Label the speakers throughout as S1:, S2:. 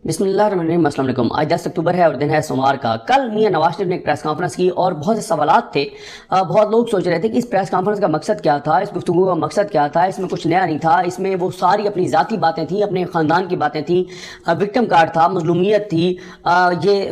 S1: بسم اللہ الرحمن الرحیم۔ السلام علیکم۔ آج 10 اکتوبر ہے اور دن ہے سوموار کا۔ کل میاں نواز شریف نے ایک پریس کانفرنس کی اور بہت سے سوالات تھے۔ بہت لوگ سوچ رہے تھے کہ اس پریس کانفرنس کا مقصد کیا تھا، اس گفتگو کا مقصد کیا تھا، اس میں کچھ نیا نہیں تھا، اس میں وہ ساری اپنی ذاتی باتیں تھیں، اپنے خاندان کی باتیں تھیں، وکٹم کارڈ تھا، مظلومیت تھی، یہ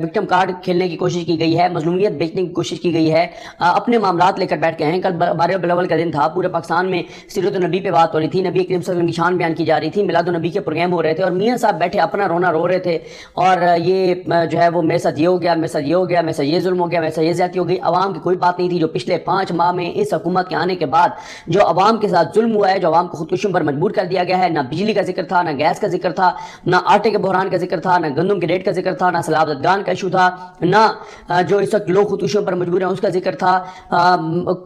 S1: وکٹم کارڈ کھیلنے کی کوشش کی گئی ہے، مظلومیت بیچنے کی کوشش کی گئی ہے، اپنے معاملات لے کر بیٹھ گئے ہیں۔ کل 12 ربیع الاول کا دن تھا، پورے پاکستان میں سیرت النبی پہ بات ہو رہی تھی، نبی کریم صلی اللہ علیہ وسلم کی شان بیان کی جا رہی تھی، میلاد النبی کے پروگرام ہو رہے تھے اور میاں صاحب بیٹھے اپنا رونا رو رہے تھے اور یہ جو ہے وہ میرے ساتھ یہ ہو گیا، میرے ساتھ یہ ہو گیا، میرے ساتھ یہ ظلم ہو گیا، میرے ساتھ یہ زیادتی ہو گئی۔ عوام کی کوئی بات نہیں تھی۔ جو پچھلے 5 ماہ میں اس حکومت کے آنے کے بعد جو عوام کے ساتھ ظلم ہوا ہے، جو عوام کو خودکشیوں پر مجبور کر دیا گیا ہے، نہ بجلی کا ذکر تھا، نہ گیس کا ذکر تھا، نہ آٹے کے بحران کا ذکر تھا، نہ گندم کے ریٹ کا ذکر تھا، نہ سیلاب زدگان کا ایشو تھا، نہ جو اس وقت لوگ خودکشیوں پر مجبور ہیں اس کا ذکر تھا۔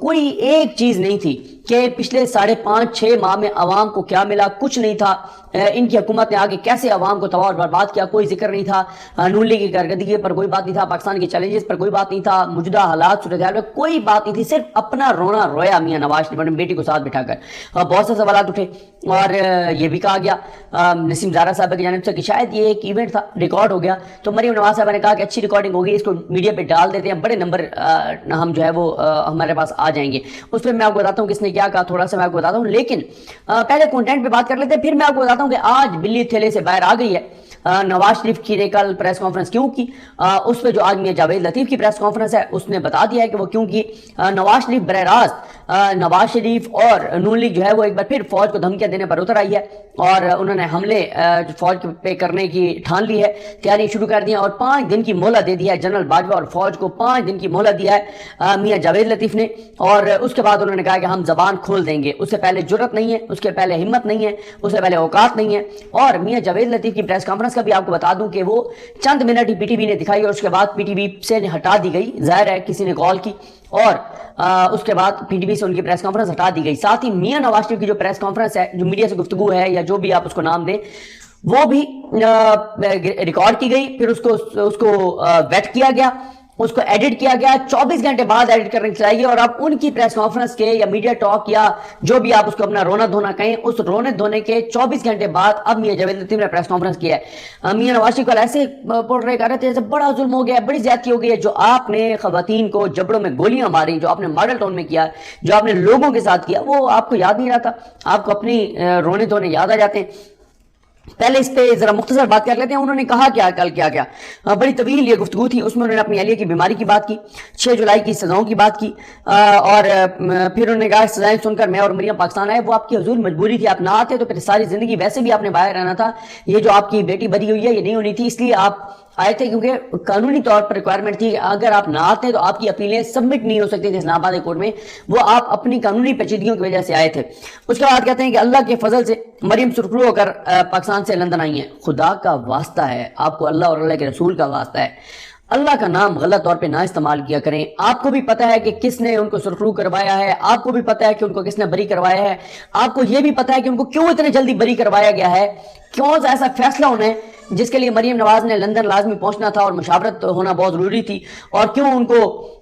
S1: کوئی ایک چیز نہیں تھی کہ پچھلے 5.5-6 ماہ میں عوام کو کیا ملا، کچھ نہیں تھا۔ ان کی حکومت نے آگے کیسے عوام کو تباہ اور برباد کیا، کوئی ذکر نہیں تھا۔ نون لیگ کی کارکردگی پر کوئی بات نہیں تھا، پاکستان کے چیلنجز پر کوئی بات نہیں تھا، موجودہ حالات صورتحال میں کوئی بات نہیں تھی، صرف اپنا رونا رویا میاں نواز شریف اپنی بیٹی کو ساتھ بٹھا کر۔ بہت سے سوالات اٹھے اور یہ بھی کہا گیا نسیم زارا صاحبہ کی جانب سے کہ شاید یہ ایک ایونٹ تھا، ریکارڈ ہو گیا۔ تو مریم نواز صاحبہ نے کہا کہ اچھی ریکارڈنگ ہوگی، اس کو میڈیا پہ ڈال دیتے ہیں، بڑے نمبر ہم جو ہے وہ ہمارے پاس آ جائیں گے۔ اس پہ میں آپ کو بتاتا ہوں کس نے کیا کہا، تھوڑا سا میں آپ کو بتاتا ہوں، لیکن پہلے کنٹینٹ پہ بات کر لیتے ہیں، پھر میں آپ کو بتاتا ہوں کہ آج بلی تھیلے سے باہر آ گئی ہے۔ نواز شریف کی نے کل پریس کانفرنس کیوں کی، اس پہ جو آج میاں جاوید لطیف کی پریس کانفرنس ہے اس نے بتا دیا ہے کہ وہ کیوں کی۔ نواز شریف براہ راست نواز شریف اور نون لیگ جو ہے وہ ایک بار پھر فوج کو دھمکیاں دینے پر اتر آئی ہے اور انہوں نے حملے فوج پہ کرنے کی ٹھان لی ہے، تیاری شروع کر دی ہیں اور 5 دن کی مہلت دے دیا ہے جنرل باجوہ اور فوج کو 5 دن کی مہلت دیا ہے میاں جاوید لطیف نے۔ اور اس کے بعد انہوں نے کہا کہ ہم زبان کھول دیں گے، اس سے پہلے جرت نہیں ہے، اس کے پہلے ہمت نہیں ہے، اس سے پہلے اوقات نہیں ہے۔ اور میاں جاوید لطیف کی پریس کانفرنس کا بھی آپ کو بتا دوں کہ وہ چند منٹ ہی پی ٹی وی نے دکھائی اور اس کے بعد پی ٹی وی سے ہٹا دی گئی، ظاہر ہے کسی نے کال کی اور اس کے بعد پی ٹی وی سے ان کی پریس کانفرنس ہٹا دی گئی۔ ساتھ ہی میاں نواز شریف کی جو پریس کانفرنس ہے، جو میڈیا سے گفتگو ہے یا جو بھی آپ اس کو نام دیں، وہ بھی ریکارڈ کی گئی، پھر اس کو ویٹ کیا گیا، اس کو ایڈٹ کیا گیا، 24 گھنٹے بعد ایڈٹ کرنے چاہیے اور اب ان کی پریس کانفرنس کے یا میڈیا ٹاک یا جو بھی آپ اس کو اپنا رونا دھونا کہیں، اس رونے دھونے کے 24 گھنٹے بعد اب میاں جاوید لطیف نے پریس کانفرنس کیا ہے۔ میاں نواز شریف کو ایسے پڑھ رہے کہہ رہے تھے جیسے بڑا ظلم ہو گیا ہے، بڑی زیادتی ہو گئی ہے، جو آپ نے خواتین کو جبڑوں میں گولیاں ماری، جو آپ نے ماڈل ٹاؤن میں کیا، جو آپ نے لوگوں کے ساتھ کیا، وہ آپ کو یاد نہیں رہتا، آپ کو اپنی رونے دھونے یاد آ جاتے ہیں۔ پہلے اس پہ ذرا مختصر بات کر لیتے ہیں، انہوں نے کہا کیا کل کیا بڑی طویل یہ گفتگو تھی، اس میں انہوں نے اپنی اہلیہ کی بیماری کی بات کی، 6 جولائی کی سزاؤں کی بات کی اور پھر انہوں نے کہا سزائیں سن کر میں اور مریم پاکستان آئے، وہ آپ کی حضور مجبوری تھی، آپ نہ آتے تو پھر ساری زندگی ویسے بھی آپ نے باہر رہنا تھا، یہ جو آپ کی بیٹی بری ہوئی ہے یہ نہیں ہونی تھی، اس لیے آپ آئے تھے کیونکہ قانونی طور پر ریکوائرمنٹ تھی، اگر آپ نہ آتے تو آپ کی اپیلیں سبمٹ نہیں ہو سکتی تھیں اسلام آباد کورٹ میں، وہ آپ اپنی قانونی پیچیدگیوں کی وجہ سے آئے تھے۔ اس کے بعد کہتے ہیں کہ اللہ کے فضل سے مریم سرخرو ہو کر پاکستان سے لندن آئی ہیں، خدا کا واسطہ ہے، آپ کو اللہ اور اللہ کے رسول کا واسطہ ہے، اللہ کا نام غلط طور پہ نہ استعمال کیا کریں۔ آپ کو بھی پتا ہے کہ کس نے ان کو سرخرو کروایا ہے، آپ کو بھی پتا ہے کہ ان کو کس نے بری کروایا ہے، آپ کو یہ بھی پتا ہے کہ ان کو کیوں اتنے جلدی بری کروایا گیا ہے، کیوں ایسا فیصلہ ہونا ہے جس کے لیے مریم نواز نے لندن لازمی پہنچنا تھا اور مشاورت ہونا بہت ضروری تھی، اور کیوں ان کو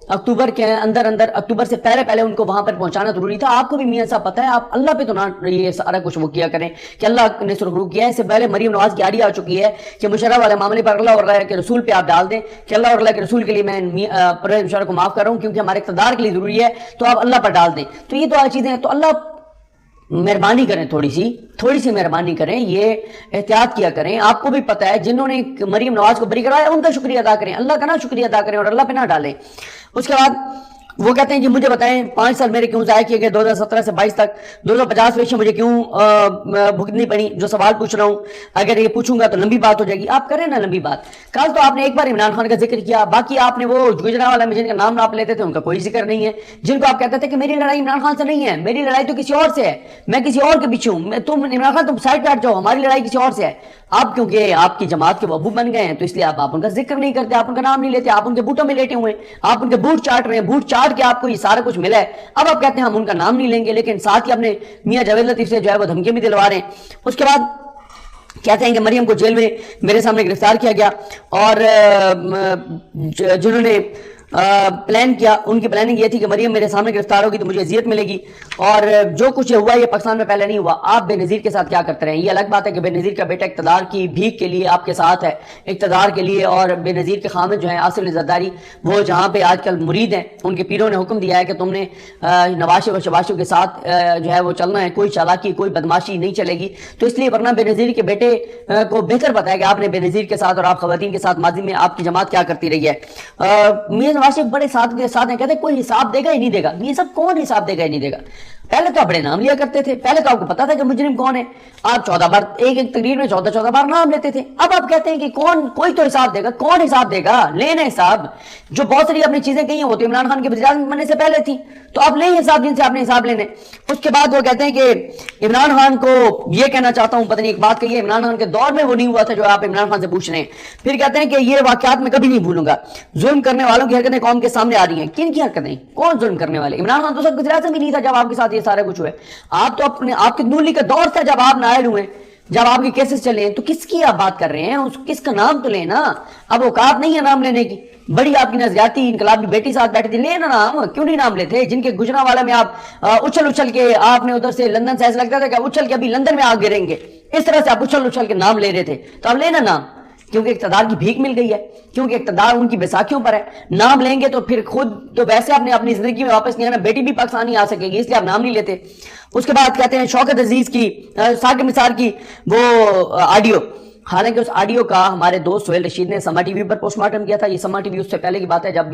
S1: اکتوبر سے پہلے ان کو وہاں پر پہنچانا ضروری تھا۔ آپ کو بھی میاں صاحب پتا ہے، آپ اللہ پہ تو نہ یہ سارا کچھ وہ کیا کریں کہ اللہ نے سرخرو کیا ہے۔ اس سے پہلے مریم نواز کی آڑی آ چکی ہے کہ مشرف والے معاملے پر اللہ اور اللہ کے رسول پہ آپ ڈال دیں کہ اللہ اور اللہ کے رسول کے لیے میں پرویز مشرف کو معاف کر رہا ہوں کیونکہ ہمارے اقتدار کے لیے ضروری ہے، تو آپ اللہ پر ڈال دیں۔ تو یہ تو چیزیں ہیں، تو اللہ مہربانی کریں، تھوڑی سی مہربانی کریں، یہ احتیاط کیا کریں۔ آپ کو بھی پتا ہے جنہوں نے مریم نواز کو بری کروایا ان کا شکریہ ادا کریں، اللہ کا نہ شکریہ ادا کریں اور اللہ پہ نہ ڈالیں۔ اس کے بعد وہ کہتے ہیں کہ مجھے بتائیں 5 سال میرے کیوں ضائع کیے گئے، 2017 سے 22 تک 250 پیشیں مجھے کیوں بھگتنی پڑی، جو سوال پوچھ رہا ہوں اگر یہ پوچھوں گا تو لمبی بات ہو جائے گی، آپ کریں نا لمبی بات۔ کل تو آپ نے ایک بار عمران خان کا ذکر کیا، باقی آپ نے وہ گجرانوالہ میں جن کا نام آپ لیتے تھے ان کا کوئی ذکر نہیں ہے، جن کو آپ کہتے تھے کہ میری لڑائی عمران خان سے نہیں ہے، میری لڑائی تو کسی اور سے ہے، میں کسی اور کے پیچھے ہوں، تم عمران خان تم سائڈ پہ ہٹ جاؤ، ہماری لڑائی کسی اور سے ہے۔ آپ کیونکہ آپ کی جماعت کے ابو بن گئے ہیں تو اس لیے آپ ان کا ذکر نہیں کرتے، آپ ان کا نام نہیں لیتے، آپ ان کے بوٹوں میں لیٹے ہوئے ہیں، آپ ان کے بوٹ چاٹ رہے ہیں، بوٹ چاٹ کے آپ کو یہ سارا کچھ ملا ہے، اب آپ کہتے ہیں ہم ان کا نام نہیں لیں گے، لیکن ساتھ ہی اپنے میاں جاوید لطیف سے جو ہے وہ دھمکیاں بھی دلوا رہے ہیں۔ اس کے بعد کہتے ہیں کہ مریم کو جیل میں میرے سامنے گرفتار کیا گیا اور جنہوں نے پلان کیا. ان کی پلاننگ یہ تھی کہ مریم میرے سامنے گرفتار ہوگی تو مجھے اذیت ملے گی, اور جو کچھ ہوا یہ پاکستان میں پہلے نہیں ہوا. آپ بے نظیر کے ساتھ کیا کرتے رہے ہیں؟ یہ الگ بات ہے کہ بے نظیر کا بیٹا اقتدار کی بھیک کے لیے آپ کے ساتھ ہے, اقتدار کے لیے, اور بے نظیر کے خامد جو ہیں آصف علی زرداری, وہ جہاں پہ آج کل مرید ہیں, ان کے پیروں نے حکم دیا ہے کہ تم نے نواز شریف اور شہباز شریف کے ساتھ جو ہے وہ چلنا ہے, کوئی چالاکی کوئی بدماشی نہیں چلے گی. تو اس لیے ورنہ بے نظیر کے بیٹے کو بہتر پتا ہے کہ آپ نے بے نظیر کے ساتھ اور آپ خواتین کے ساتھ ماضی میں آپ کی جماعت کیا کرتی رہی ہے. میاں نواز شریف بڑے ساتھ کے ساتھ ہیں, کہتے ہیں کوئی حساب دے گا ہی نہیں دے گا. یہ سب کون حساب دے گا ہی نہیں دے گا؟ پہلے تو آپ بڑے نام لیا کرتے تھے, پہلے تو آپ کو پتا تھا کہ مجرم کون ہے, آپ 14 بار ایک تقریر میں 14 بار نام لیتے تھے. اب آپ کہتے ہیں کہ کوئی تو حساب دے گا. کون حساب دے گا؟ لینا حساب. جو بہت ساری اپنی چیزیں کہی ہیں وہ تو عمران خان کے وزیر اعظم بننے سے پہلے تھی, تو آپ لیں حساب جن سے آپ نے حساب لینے. اس کے بعد وہ کہتے ہیں کہ عمران خان کو یہ کہنا چاہتا ہوں, پتہ نہیں ایک بات کہی ہے, عمران خان کے دور میں وہ نہیں ہوا تھا جو آپ عمران خان سے پوچھ رہے ہیں. پھر کہتے ہیں کہ یہ واقعات میں کبھی نہیں بھولوں گا. ظلم کرنے والوں کی حرکتیں قوم کے سامنے آ رہی ہیں. کن کی حرکتیں؟ کون ظلم کرنے والے؟ عمران خان تو سب وزیر اعظم ہی نہیں تھا جب آپ کے ساتھ یہ سارا کچھ ہوئے. آپ تو آپ کے نون لیگ کا دور تھا جب آپ نائل ہوئے, جب آپ کے کیسز چلے ہیں. تو کس کی آپ بات کر رہے ہیں؟ کس کا نام تو لیں نا. اب اوقات نہیں ہے نام لینے کی. بڑی آپ کی نظریاتی انقلابی بیٹی ساتھ بیٹھے تھے, لینا نام. کیوں نہیں نام لیتے؟ جن کے گجرانوالہ میں آپ اچھل کے, آپ نے ادھر سے لندن سے ایسا لگتا تھا کہ اچھل کے ابھی لندن میں آگ گریں گے, اس طرح سے آپ اچھل کے نام لے رہے تھے. تو اب لینا نام, کیونکہ اقتدار کی بھیک مل گئی ہے, کیونکہ اقتدار ان کی بیساکھیوں پر ہے. نام لیں گے تو پھر خود تو ویسے آپ نے اپنی زندگی میں واپس نہیں آنا, بیٹی بھی پاکستان نہیں آ سکے گی, اس لیے آپ نام نہیں لیتے. اس کے بعد کہتے ہیں شوکت عزیز کی, ثاقب نثار کی وہ آڈیو, حالانکہ اس آڈیو کا ہمارے دوست سہیل رشید نے سما ٹی وی پر پوسٹ مارٹم کیا تھا. یہ سما ٹی وی اس سے پہلے کی بات ہے جب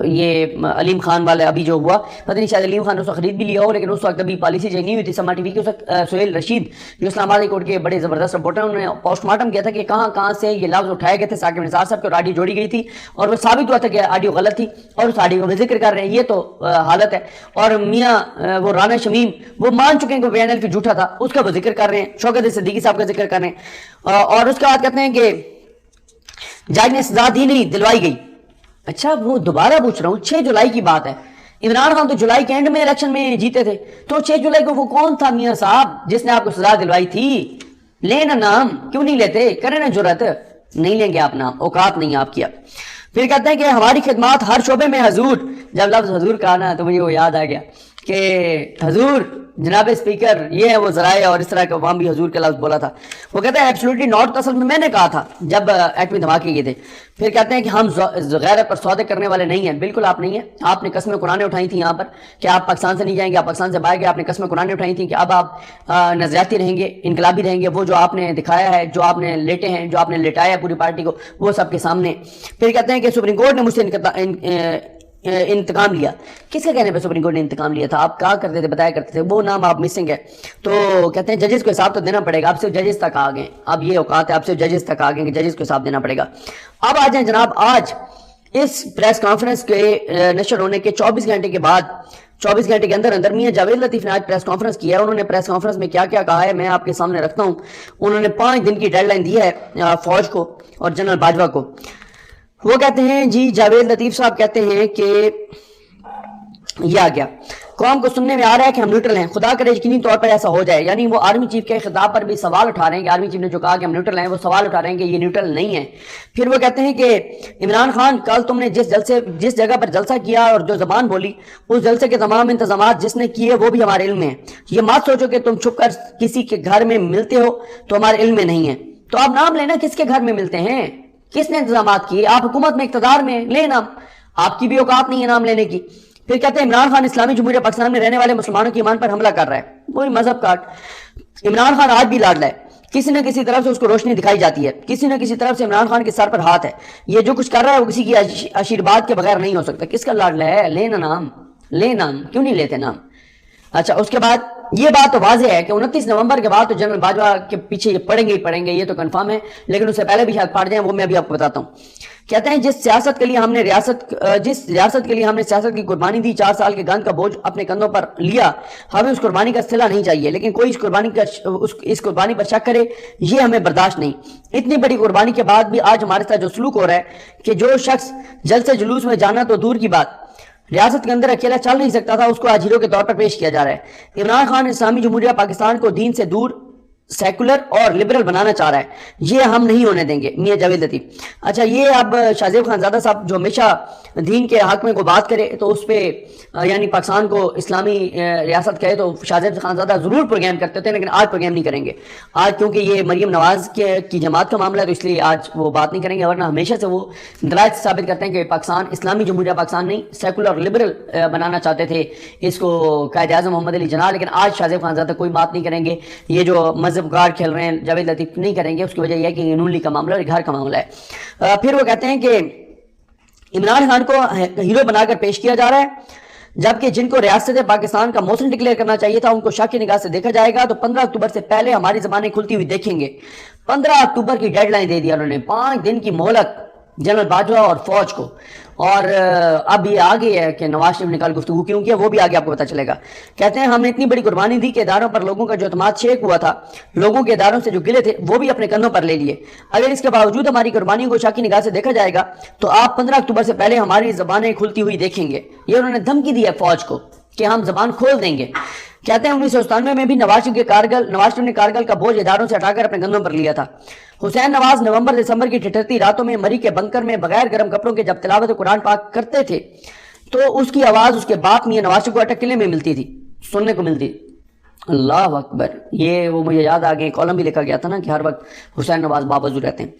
S1: یہ علیم خان والا ابھی جو ہوا, پتہ نہیں شاید علیم خان نے اس وقت خرید بھی لیا ہو, لیکن اس وقت ابھی پالیسی چینج نہیں ہوئی تھی سما ٹی وی کی. اس وقت سہیل رشید جو اسلام آباد کورٹ کے بڑے زبردست رپورٹر, انہوں نے پوسٹ مارٹم کیا تھا کہ کہاں سے یہ لفظ اٹھائے گئے تھے ثاقب نثار صاحب کے, اور آڈیو جوڑی گئی تھی, اور وہ ثابت ہوا تھا کہ آڈیو غلط تھی, اور اس آڈیو کا ذکر کر رہے ہیں. یہ تو حالت ہے. اور میاں وہ رانا شمیم وہ مان چکے ہیں کہ وہ PNL جھوٹا تھا, اس کا وہ ذکر کر رہے ہیں. شوکت صدیقی صاحب کا ذکر کر رہے ہیں. اور اس کے بعد کہتے ہیں کہ جج نے سزا دی نہیں, دلوائی گئی. اچھا وہ دوبارہ پوچھ رہا ہوں, 6 جولائی کی بات ہے. عمران خان تو جولائی کے اینڈ میں الیکشن میں جیتے تھے, تو 6 جولائی کو وہ کون تھا میاں صاحب جس نے آپ کو سزا دلوائی تھی؟ لینا نام. کیوں نہیں لیتے؟ کریں نا جرات. نہیں لیں گے آپ نام, اوقات نہیں آپ کیا. پھر کہتے ہیں کہ ہماری خدمات ہر شعبے میں حضور. جب لفظ حضور کہا نا تو مجھے وہ یاد آ گیا کہ حضور جناب اسپیکر یہ ہے وہ ذرائع, اور اس طرح کا وہاں بھی حضور کا لفظ بولا تھا. وہ کہتے ہیں ایبسولوٹلی ناٹ, اصل میں نے کہا تھا جب ایٹمی دھماکے کیے تھے. پھر کہتے ہیں کہ ہم غیرت پر سودے کرنے والے نہیں ہیں. بالکل آپ نہیں ہیں. آپ نے قسمیں قرآن اٹھائی تھیں یہاں پر کہ آپ پاکستان سے نہیں جائیں گے, آپ پاکستان سے باہر گئے. آپ نے قسمیں قرآن اٹھائی تھیں کہ اب آپ نظریاتی رہیں گے, انقلابی رہیں گے. وہ جو آپ نے دکھایا ہے, جو آپ نے لیٹے ہیں, جو آپ نے لٹایا ہے پوری پارٹی کو, وہ سب کے سامنے. پھر کہتے ہیں کہ سپریم کورٹ نے مجھ سے انتقام لیا. کس کے کہنے پہ سپریم کورٹ نے انتقام لیا تھا؟ آپ کہا کرتے تھے, بتایا کرتے تھے, وہ نام آپ مسنگ ہے. تو کہتے ہیں ججز کو حساب تو دینا پڑے گا. آپ صرف ججز تک آ گئے, اب یہ اوقات ہے آپ صرف ججز تک آ گئے کہ ججز کو حساب دینا پڑے گا. اب آ جائیں جناب, آج اس پریس کانفرنس کے نشر ہونے کے 24 گھنٹے کے بعد, 24 گھنٹے کے اندر میاں جاوید لطیف نے آج پریس کانفرنس کیا ہے. انہوں نے پریس کانفرنس میں کیا کیا کہا ہے میں آپ کے سامنے رکھتا ہوں. انہوں نے 5 دن کی ڈیڈ لائن دی ہے فوج کو اور جنرل باجوہ کو. وہ کہتے ہیں جی جاوید لطیف صاحب کہتے ہیں کہ یہ آ گیا, قوم کو سننے میں آ رہا ہے کہ ہم نیوٹرل ہیں, خدا کرے یقینی طور پر ایسا ہو جائے. یعنی وہ آرمی چیف کے خطاب پر بھی سوال اٹھا رہے ہیں کہ آرمی چیف نے جو کہا کہ ہم نیوٹرل ہیں, وہ سوال اٹھا رہے ہیں کہ یہ نیوٹرل نہیں ہے. پھر وہ کہتے ہیں کہ عمران خان کل تم نے جس جگہ پر جلسہ کیا اور جو زبان بولی, اس جلسے کے تمام انتظامات جس نے کیے وہ بھی ہمارے علم میں ہیں. یہ مت سوچو کہ تم چھپ کر کسی کے گھر میں ملتے ہو تو ہمارے علم میں نہیں ہے. تو آپ نام لینا کس کے گھر میں ملتے ہیں, کس نے انتظامات کیے. آپ حکومت میں اقتدار میں لے نام, آپ کی بھی اوقات نہیں ہے نام لینے کی. پھر کہتے ہیں عمران خان اسلامی جمہوریہ پاکستان میں رہنے والے مسلمانوں کی ایمان پر حملہ کر رہا ہے. وہی مذہب کاٹ. عمران خان آج بھی لاڈلا ہے, کسی نہ کسی طرف سے اس کو روشنی دکھائی جاتی ہے, کسی نہ کسی طرف سے عمران خان کے سر پر ہاتھ ہے. یہ جو کچھ کر رہا ہے وہ کسی کی آشیرواد کے بغیر نہیں ہو سکتا. کس کا لاڈلا ہے؟ لینا نام, لے نام. کیوں نہیں لیتے نام؟ اچھا اس کے بعد یہ بات تو واضح ہے کہ 29 نومبر کے بعد تو جنرل باجوہ کے پیچھے یہ پڑیں گے ہی پڑیں گے, یہ تو کنفرم ہے. لیکن اس سے پہلے بھی شاید پڑ جائیں, وہ میں بھی آپ کو بتاتا ہوں. کہتے ہیں جس ریاست کے لیے ہم نے سیاست کی قربانی دی, 4 سال کے گند کا بوجھ اپنے کندھوں پر لیا, ہمیں اس قربانی کا صلہ نہیں چاہیے. لیکن کوئی اس قربانی پر شک کرے یہ ہمیں برداشت نہیں. اتنی بڑی قربانی کے بعد بھی آج ہمارے ساتھ جو سلوک ہو رہا ہے کہ جو شخص جلسے جلوس میں جانا تو دور کی بات, ریاست کے اندر اکیلا چل نہیں سکتا تھا, اس کو آج ہیرو کے طور پر پیش کیا جا رہا ہے. عمران خان اسلامی جمہوریہ پاکستان کو دین سے دور سیکولر اور لبرل بنانا چاہ رہا ہے، یہ ہم نہیں ہونے دیں گے، میاں جاوید لطیف۔ اچھا، یہ اب شاہ زیب خانزادہ صاحب جو ہمیشہ دین کے حق میں کو بات کرے تو اس پہ یعنی پاکستان کو اسلامی ریاست کہے تو شاہ زیب خانزادہ ضرور پروگرام کرتے تھے، لیکن آج پروگرام نہیں کریں گے آج، کیونکہ یہ مریم نواز کی جماعت کا معاملہ ہے، تو اس لیے آج وہ بات نہیں کریں گے، ورنہ ہمیشہ سے وہ دلائل سے ثابت کرتے ہیں کہ پاکستان اسلامی جمہوریہ پاکستان نہیں، سیکولر اور لبرل بنانا چاہتے تھے اس کو قائد اعظم محمد علی جناح، لیکن آج شاہ زیب خانزادہ کوئی بات نہیں کریں گے۔ یہ جو مذہب گار کھیل رہے ہیں جاوید لطیف نہیں کریں گے، اس کی وجہ یہ ہے کہ یہ نون لیگ کا معاملہ اور گھر کا معاملہ ہے۔ پھر وہ کہتے ہیں کہ عمران خان کو ہیرو بنا کر پیش کیا جا رہا ہے، جبکہ جن کو ریاست پاکستان کا موسم ڈکلیئر کرنا چاہیے تھا ان کو شک کی نگاہ سے دیکھا جائے گا، تو 15 اکتوبر سے پہلے ہماری زبانیں کھلتی ہوئی دیکھیں گے۔ 15 اکتوبر کی ڈیڈ لائن دے دیا انہوں نے، 5 دن کی مہلت جنرل باجوہ اور فوج کو، اور اب یہ آگے ہے کہ نواز شریف نے کل گفتگو کیوں کیا وہ بھی آگے آپ کو پتہ چلے گا۔ کہتے ہیں ہم نے اتنی بڑی قربانی دی کہ اداروں پر لوگوں کا جو اعتماد شیک ہوا تھا، لوگوں کے اداروں سے جو گلے تھے وہ بھی اپنے کندھوں پر لے لیے، اگر اس کے باوجود ہماری قربانیوں کو شاکی نگاہ سے دیکھا جائے گا تو آپ 15 اکتوبر سے پہلے ہماری زبانیں کھلتی ہوئی دیکھیں گے۔ یہ انہوں نے دھمکی دی ہے فوج کو کہ ہم زبان کھول دیں گے۔ کہتے ہیں 1997 میں بھی نواز شریف نے کارگل کا بوجھ اداروں سے ہٹا کر اپنے کندھوں پر لیا تھا۔ حسین نواز نومبر دسمبر کی ٹھٹھرتی راتوں میں مری کے بنکر میں بغیر گرم کپڑوں کے جب تلاوت قرآن پاک کرتے تھے تو اس کی آواز اس کے باپ میاں نواز شریف کو اٹک قلعے میں ملتی تھی، سننے کو ملتی۔ اللہ اکبر، یہ وہ مجھے یاد آگے کالم بھی لکھا گیا تھا نا کہ ہر وقت حسین نواز باوضو رہتے ہیں۔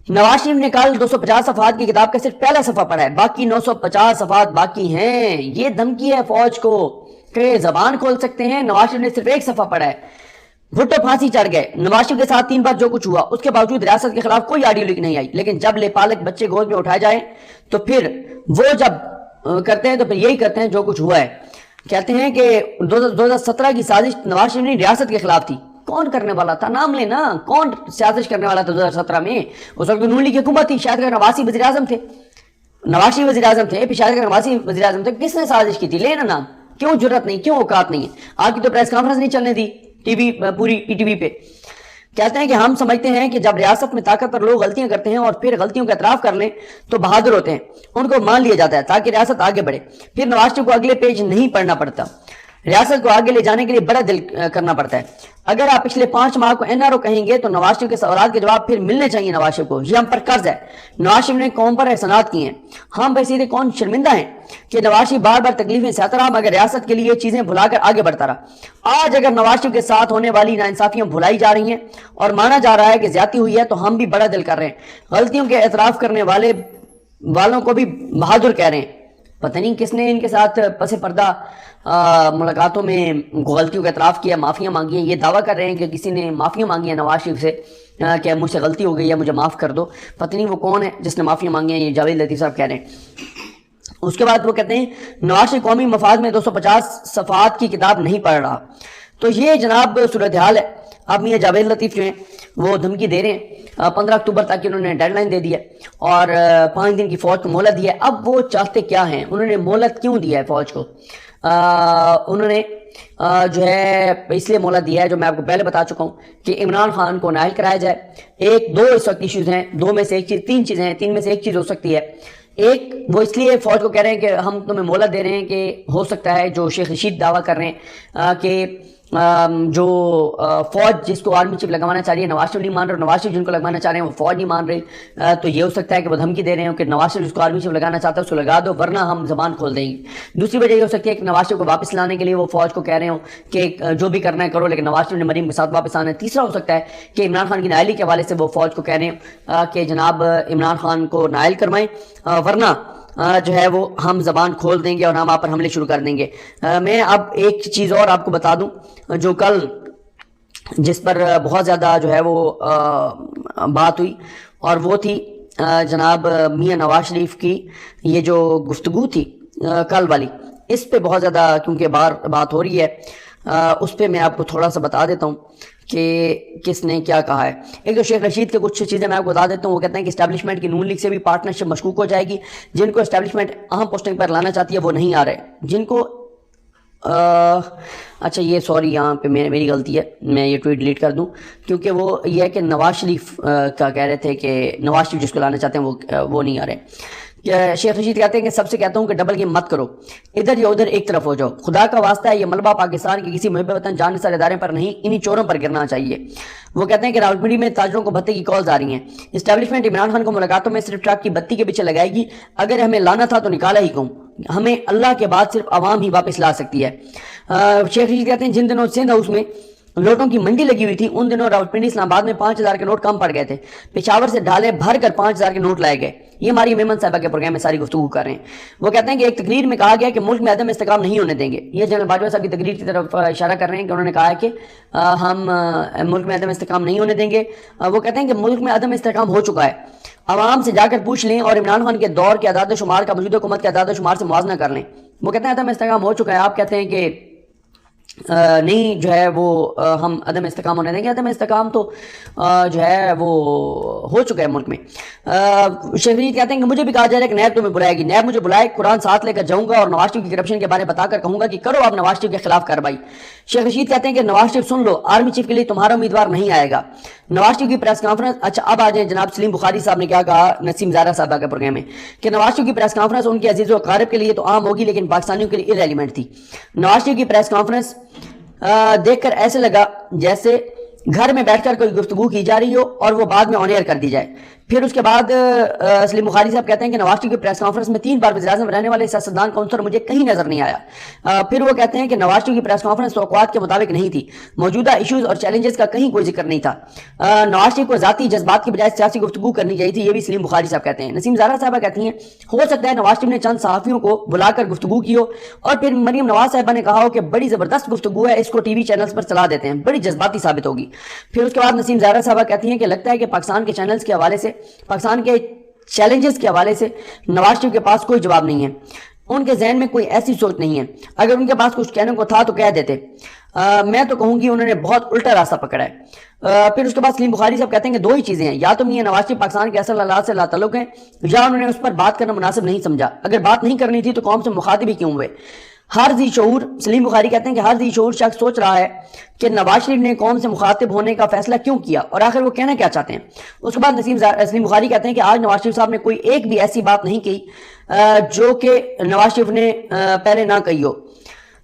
S1: نواز شریف نے کل 250 صفحات کی کتاب کا صرف پہلا صفحہ پڑھا ہے، باقی 950 صفحات باقی ہیں۔ یہ دھمکی ہے فوج کو کہ زبان کھول سکتے ہیں، نواز شریف نے صرف ایک صفحہ پڑھا ہے۔ بھٹو پھانسی چڑھ گئے، نواز شریف کے ساتھ 3 بار جو کچھ ہوا اس کے باوجود ریاست کے خلاف کوئی آڈیو لیک نہیں آئی، لیکن جب لے پالک بچے گود میں اٹھائے جائیں تو پھر وہ جب کرتے ہیں تو پھر یہی کرتے ہیں جو کچھ ہوا ہے۔ کہتے ہیں کہ 2017 کی سازش نواز شریف نے ریاست کے خلاف تھی۔ کون کرنے والا تھا؟ نام لینا، کون سازش کرنے والا تھا 2017 میں؟ اس وقت نون لیگ کی حکومت تھی، شاید نواز شریف وزیر اعظم تھے، نواز شریف وزیر اعظم تھے، پھر شاید نواز شریف وزیر اعظم تھے۔ کس نے سازش کی تھی؟ لینا نام، کیوں جرت نہیں، کیوں اوقات نہیں ہے؟ آج کی تو پریس کانفرنس نہیں چلنے دی ٹی وی پوری پی ٹی وی پہ۔ کہتے ہیں کہ ہم سمجھتے ہیں کہ جب ریاست میں طاقت پر لوگ غلطیاں کرتے ہیں اور پھر غلطیوں کا اعتراف کر لیں تو بہادر ہوتے ہیں، ان کو مان لیا جاتا ہے تاکہ ریاست آگے بڑھے، پھر نواز شریف کو اگلے پیج نہیں پڑھنا پڑتا، ریاست کو آگے لے جانے کے لیے بڑا دل کرنا پڑتا ہے۔ اگر آپ پچھلے 5 ماہ کو NRO کہیں گے تو نواز شریف کے سوالات کے جواب پھر ملنے چاہیے نواز شریف کو، یہ ہم پر قرض ہے۔ نواز شریف نے قوم پر احسانات کیے ہیں، ہم بسیدے کون شرمندہ ہیں کہ نواز شریف بار بار تکلیفیں سہتا رہا مگر ریاست کے لیے چیزیں بھلا کر آگے بڑھتا رہا۔ آج اگر نواز شریف کے ساتھ ہونے والی ناانصافیاں بھلائی جا رہی ہیں اور مانا جا رہا ہے کہ زیادتی ہوئی ہے تو ہم بھی بڑا دل کر رہے ہیں، غلطیوں کے اعتراف کرنے والوں کو بھی بہادر کہہ رہے ہیں۔ پتہ نہیں کس نے ان کے ساتھ پس پردہ ملاقاتوں میں غلطیوں کا اعتراف کیا، معافیاں مانگی ہیں۔ یہ دعویٰ کر رہے ہیں کہ کسی نے معافیاں مانگی ہیں نواز شریف سے کہ مجھ سے غلطی ہو گئی ہے، مجھے معاف کر دو۔ پتہ نہیں وہ کون ہے جس نے معافیاں مانگی ہیں، یہ جاوید لطیف صاحب کہہ رہے ہیں۔ اس کے بعد وہ کہتے ہیں نواز شریف قومی مفاد میں 250 صفحات کی کتاب نہیں پڑھ رہا۔ تو یہ جناب صورتحال ہے۔ اب میاں جاوید لطیف جو ہیں وہ دھمکی دے رہے ہیں، 15 اکتوبر تک انہوں نے ڈیڈ لائن دے دی ہے اور 5 دن کی فوج کو مہلت دی ہے۔ اب وہ چاہتے کیا ہیں؟ انہوں نے مہلت کیوں دیا ہے فوج کو؟ انہوں نے جو ہے اس لیے مہلت دیا ہے جو میں آپ کو پہلے بتا چکا ہوں کہ عمران خان کو نائل کرایا جائے۔ دو اس وقت ایشوز ہیں، 2 میں سے ایک چیز، 3 چیزیں ہیں، 3 میں سے ایک چیز ہو سکتی ہے۔ ایک وہ اس لیے فوج کو کہہ رہے ہیں کہ ہم تمہیں مہلت دے رہے ہیں کہ ہو سکتا ہے جو شیخ رشید دعویٰ کر رہے ہیں کہ جو فوج جس کو آرمی چیف لگوانا چاہ رہی ہے نواز شریف نہیں مان رہے، نواز شریف جن کو لگوانا چاہ رہے ہیں وہ فوج نہیں مان رہے، تو یہ ہو سکتا ہے کہ وہ دھمکی دے رہے ہیں کہ نواز شریف جس کو آرمی چیف لگانا چاہتا ہے اس کو لگا دو ورنہ ہم زبان کھول دیں گے۔ دوسری وجہ یہ ہو سکتی ہے کہ نواز شریف کو واپس لانے کے لیے وہ فوج کو کہہ رہے ہوں کہ جو بھی کرنا ہے کرو لیکن نواز شریف نے مریم کے ساتھ واپس آنا ہے۔ تیسرا ہو سکتا ہے کہ عمران خان کی نائلی کے حوالے سے وہ فوج کو کہہ رہے ہیں کہ جناب عمران خان کو نائل کروائیں ورنہ جو ہے وہ ہم زبان کھول دیں گے اور ہم آپ پر حملے شروع کر دیں گے۔ میں اب ایک چیز اور آپ کو بتا دوں جو کل جس پر بہت زیادہ جو ہے وہ بات ہوئی اور وہ تھی جناب میاں نواز شریف کی یہ جو گفتگو تھی کل والی، اس پہ بہت زیادہ کیونکہ بات ہو رہی ہے، اس پہ میں آپ کو تھوڑا سا بتا دیتا ہوں کہ کس نے کیا کہا ہے۔ ایک تو شیخ رشید کے کچھ چیزیں میں آپ کو بتا دیتا ہوں۔ وہ کہتے ہیں کہ اسٹیبلشمنٹ کی نون لیگ سے بھی پارٹنرشپ مشکوک ہو جائے گی، جن کو اسٹیبلشمنٹ اہم پوسٹنگ پر لانا چاہتی ہے وہ نہیں آ رہے، جن کو اچھا یہ سوری یہاں پہ میری غلطی ہے، میں یہ ٹویٹ ڈیلیٹ کر دوں، کیونکہ وہ یہ ہے کہ نواز شریف کا کہہ رہے تھے کہ نواز شریف جس کو لانا چاہتے ہیں وہ نہیں آ رہے۔ شیخ رشید کہتے ہیں کہ سب سے کہتا ہوں کہ ڈبل گیم مت کرو، ادھر یا ادھر ایک طرف ہو جاؤ، خدا کا واسطہ ہے یہ ملبہ پاکستان کے کسی محب وطن جان نثار ادارے پر نہیں، انہی چوروں پر گرنا چاہیے۔ وہ کہتے ہیں کہ راولپنڈی میں تاجروں کو بھتے کی کالز آ رہی ہیں، اسٹیبلشمنٹ عمران خان کو ملاقاتوں میں صرف ٹرک کی بتی کے پیچھے لگائے گی، اگر ہمیں لانا تھا تو نکالا ہی کیوں، ہمیں اللہ کے بعد صرف عوام ہی واپس لا سکتی ہے۔ شیخ رشید کہتے ہیں جن دنوں سندھ ہاؤس میں نوٹوں کی منڈی لگی ہوئی تھی ان دنوں راولپنڈی اسلام آباد میں 5000 کے نوٹ کم پڑ گئے تھے، پشاور سے ڈھالے بھر کر 5000 کے نوٹ لائے گئے۔ یہ ہماری میمن صاحبہ کے پروگرام میں ساری گفتگو کر رہے ہیں۔ وہ کہتے ہیں کہ ایک تقریر میں کہا گیا کہ ملک میں عدم استحکام نہیں ہونے دیں گے، یہ جنرل باجوہ صاحب کی تقریر کی طرف اشارہ کر رہے ہیں کہ انہوں نے کہا ہے کہ ہم ملک میں عدم استحکام نہیں ہونے دیں گے۔ وہ کہتے ہیں کہ ملک میں عدم استحکام ہو چکا ہے، عوام سے جا کر پوچھ لیں اور عمران خان کے دور کے اعداد و شمار کا موجودہ حکومت کے اعداد و شمار سے موازنہ کر لیں۔ وہ کہتے ہیں عدم استحکام ہو چکا ہے، آپ کہتے ہیں کہ نہیں جو ہے وہ ہم عدم استحکام ہونے دیں گے، عدم استحکام تو جو ہے وہ ہو چکا ہے ملک میں۔ شیخ رشید کہتے ہیں کہ مجھے بھی کہا جا رہا ہے کہ نیب تمہیں بلائے گی، نیب مجھے بلائے، قرآن ساتھ لے کر جاؤں گا اور نواز شریف کی کرپشن کے بارے میں بتا کر کہوں گا کہ کرو آپ نواز شریف کے خلاف کارروائی۔ شیخ رشید کہتے ہیں کہ نواز شریف سن لو، آرمی چیف کے لیے تمہارا امیدوار نہیں آئے گا۔ نواز شریف کی پریس کانفرنس، اچھا اب آ جائیں جناب سلیم بخاری صاحب نے کیا کہا نسیم زارہ صاحبہ کے پروگرام میں کہ نواز شریف کی پریس کانفرنس ان کے عزیز و اقارب کے لیے تو عام ہوگی لیکن پاکستانیوں کے لیے irrelevant تھی۔ نواز شریف کی پریس کانفرنس دیکھ کر ایسے لگا جیسے گھر میں بیٹھ کر کوئی گفتگو کی جا رہی ہو اور وہ بعد میں آن ایئر کر دی جائے۔ پھر اس کے بعد سلیم بخاری صاحب کہتے ہیں کہ نواز شریف کی پریس کانفرنس میں 3 بار وزیر اعظم رہنے والے سیاستدان کا عنصر مجھے کہیں نظر نہیں آیا۔ پھر وہ کہتے ہیں کہ نواز شریف کی پریس کانفرنس توقعات کے مطابق نہیں تھی، موجودہ ایشوز اور چیلنجز کا کہیں کوئی ذکر نہیں تھا، نواز شریف کو ذاتی جذبات کی بجائے سیاسی گفتگو کرنی چاہیے تھی، یہ بھی سلیم بخاری صاحب کہتے ہیں۔ نسیم زارہ صاحبہ کہتی ہیں ہو سکتا ہے نواز شریف نے چند صحافیوں کو بلا کر گفتگو کی ہو اور پھر مریم نواز صاحبہ نے کہا ہو کہ بڑی زبردست گفتگو ہے، اس کو ٹی وی چینلز پر چلا دیتے ہیں، بڑی جذباتی ثابت ہوگی۔ پھر اس کے بعد نسیم زارہ صاحبہ کہتی ہیں کہ لگتا ہے کہ پاکستان کے چینلز کے حوالے سے، پاکستان کے چیلنجز کے حوالے سے نواز شریف کے پاس کوئی جواب نہیں ہے، ان کے ذہن میں کوئی ایسی سوچ نہیں ہے، اگر ان کے پاس کچھ کہنے کو تھا تو کہہ دیتے۔ میں تو کہوں گی انہوں نے بہت الٹا راستہ پکڑا ہے۔ پھر اس کے بعد سلیم بخاری صاحب کہتے ہیں کہ 2 ہی چیزیں ہیں، یا تو میاں نواز شریف پاکستان کے اصل حالات سے لا تعلق ہیں یا انہوں نے اس پر بات کرنا مناسب نہیں سمجھا، اگر بات نہیں کرنی تھی تو قوم سے مخاطب ہی کیوں ہوئے۔ ہر ذی شعور، سلیم بخاری کہتے ہیں کہ ہر ذی شعور شخص سوچ رہا ہے کہ نواز شریف نے قوم سے مخاطب ہونے کا فیصلہ کیوں کیا اور آخر وہ کہنا کیا چاہتے ہیں۔ اس کے بعد سلیم بخاری کہتے ہیں کہ آج نواز شریف صاحب نے کوئی ایک بھی ایسی بات نہیں کی جو کہ نواز شریف نے پہلے نہ کہی ہو۔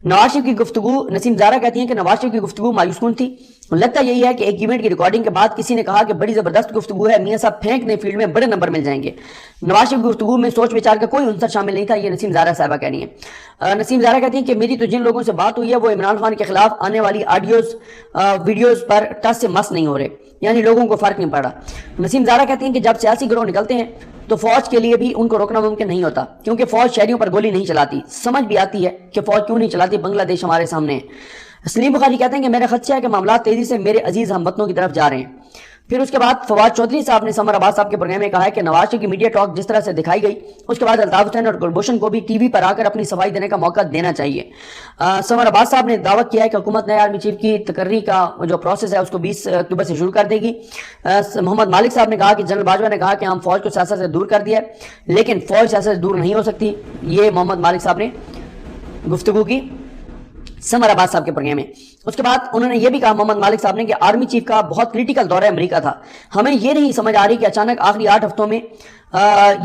S1: نواز شریف کی گفتگو، نسیم زارہ کہتی ہیں کہ نواز شریف کی گفتگو مایوس کن تھی، لگتا یہی ہے کہ ایک ایونٹ کی ریکارڈنگ کے بعد کسی نے کہا کہ بڑی زبردست گفتگو ہے، میاں صاحب پھینک نے فیلڈ میں بڑے نمبر مل جائیں گے۔ نواز شریف کی گفتگو میں سوچ وچار کا کوئی عنصر شامل نہیں تھا، یہ نسیم زارہ صاحبہ کہہ رہی ہیں۔ نسیم زارہ کہتی ہیں کہ میری تو جن لوگوں سے بات ہوئی ہے وہ عمران خان کے خلاف آنے والی آڈیوز ویڈیوز پر ٹس سے مس نہیں ہو رہے، یعنی لوگوں کو فرق نہیں پڑا۔ نسیم زارہ کہتی ہیں کہ جب سیاسی گروہ نکلتے ہیں تو فوج کے لیے بھی ان کو روکنا ممکن نہیں ہوتا، کیونکہ فوج شہریوں پر گولی نہیں چلاتی، سمجھ بھی آتی ہے کہ فوج کیوں نہیں چلاتی، بنگلہ دیش ہمارے سامنے ہے۔ سلیم بخاری کہتے ہیں کہ میرا خدشہ ہے کہ معاملات تیزی سے میرے عزیز ہم وطنوں کی طرف جا رہے ہیں۔ پھر اس کے بعد فواد چودھری صاحب نے سمر عباس صاحب کے پروگرام میں کہا ہے کہ نواز شریف کی میڈیا ٹاک جس طرح سے دکھائی گئی، اس کے بعد الطاف حسین اور گلبھوشن کو بھی ٹی وی پر آ کر اپنی صفائی دینے کا موقع دینا چاہیے۔ سمر عباس صاحب نے دعوت کیا ہے کہ حکومت نئے آرمی چیف کی تقرری کا جو پروسیس ہے اس کو 20 اکتوبر سے شروع کر دے گی۔ محمد مالک صاحب نے کہا کہ جنرل باجوہ نے کہا کہ ہم فوج کو سیاست سے دور کر دیا ہے، لیکن فوج سیاست سے دور نہیں ہو سکتی، یہ محمد مالک صاحب نے گفتگو کی سمر عباس صاحب کے پروگرام میں۔ اس کے بعد انہوں نے یہ بھی کہا محمد مالک صاحب نے کہ آرمی چیف کا بہت کریٹیکل دورہ امریکہ تھا، ہمیں یہ نہیں سمجھ آ رہی کہ اچانک آخری 8 ہفتوں میں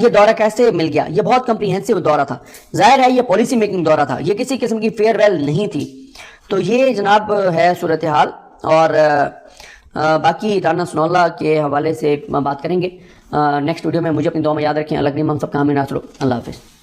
S1: یہ دورہ کیسے مل گیا، یہ بہت کمپریہنسو دورہ تھا، ظاہر ہے یہ پالیسی میکنگ دورہ تھا، یہ کسی قسم کی فیئر ویل نہیں تھی۔ تو یہ جناب ہے صورتحال، اور باقی رانا ثناءاللہ کے حوالے سے بات کریں گے نیکسٹ ویڈیو میں۔ مجھے اپنی دعا میں یاد رکھیں، اللہ کریم ہم سب کا حامی ناصر ہو۔ اللہ حافظ۔